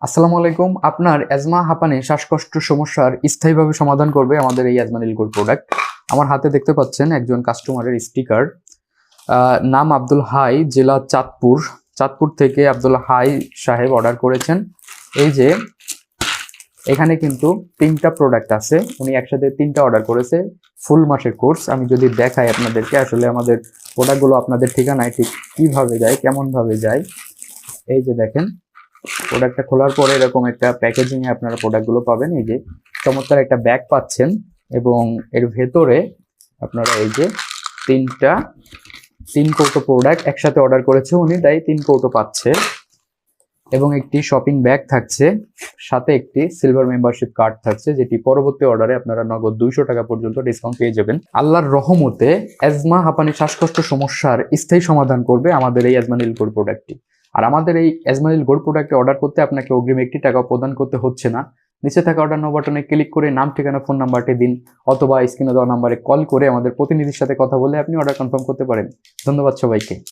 আসসালামু আলাইকুম। আপনার অ্যাজমা হাঁপানি শ্বাসকষ্ট সমস্যার স্থায়ীভাবে সমাধান করবে আমাদের এই অ্যাজমা নীলকোর প্রোডাক্ট। আমার হাতে দেখতে পাচ্ছেন একজন কাস্টমারের স্টিকার। নাম আব্দুল হাই, জেলা চাঁদপুর। চাঁদপুর থেকে আব্দুল হাই সাহেব অর্ডার করেছেন। এই যে এখানে কিন্তু 3টা প্রোডাক্ট আছে, উনি একসাথে 3টা অর্ডার করেছে। ফুল মাসের কোর্স। আমি যদি দেখাই আপনাদেরকে আসলে আমাদের প্রোডাক্টগুলো আপনাদের ঠিকানায় ঠিক কিভাবে যায়, কেমন ভাবে যায়। এই যে দেখেন, প্রোডাক্টটা খোলার পরে এরকম একটা প্যাকেজিং এ আপনারা প্রোডাক্টগুলো পাবেন। এই যে চমৎকার একটা ব্যাগ পাচ্ছেন এবং এর ভেতরে আপনারা এই যে তিন কৌটো প্রোডাক্ট একসাথে অর্ডার করেছে উনি, তাই 3 কৌটো পাচ্ছে এবং একটি শপিং ব্যাগ থাকছে, সাথে একটি সিলভার মেম্বারশিপ কার্ড থাকছে, যেটি পরবর্তী অর্ডারে আপনারা নগদ 200 টাকা পর্যন্ত ডিসকাউন্ট পেয়ে যাবেন। আল্লাহর রহমতে অ্যাজমা হাঁপানি শ্বাসকষ্ট সমস্যার স্থায়ী সমাধান করবে আমাদের এই অ্যাজমা নীলকোর প্রোডাক্টটি। আর আমাদের এই অ্যাজমা নীলকোর প্রোডাক্টে অর্ডার করতে আপনাকে অগ্রিম 1 টাকা প্রদান করতে হচ্ছে না। নিচে থাকা অর্ডার নাও বাটনে ক্লিক করে নাম, ঠিকানা, ফোন নাম্বারটি দিন, অথবা স্ক্রিনে দেওয়া নাম্বারে কল করে আমাদের প্রতিনিধির সাথে কথা বলে আপনি অর্ডার কনফার্ম করতে পারেন। ধন্যবাদ সবাইকে।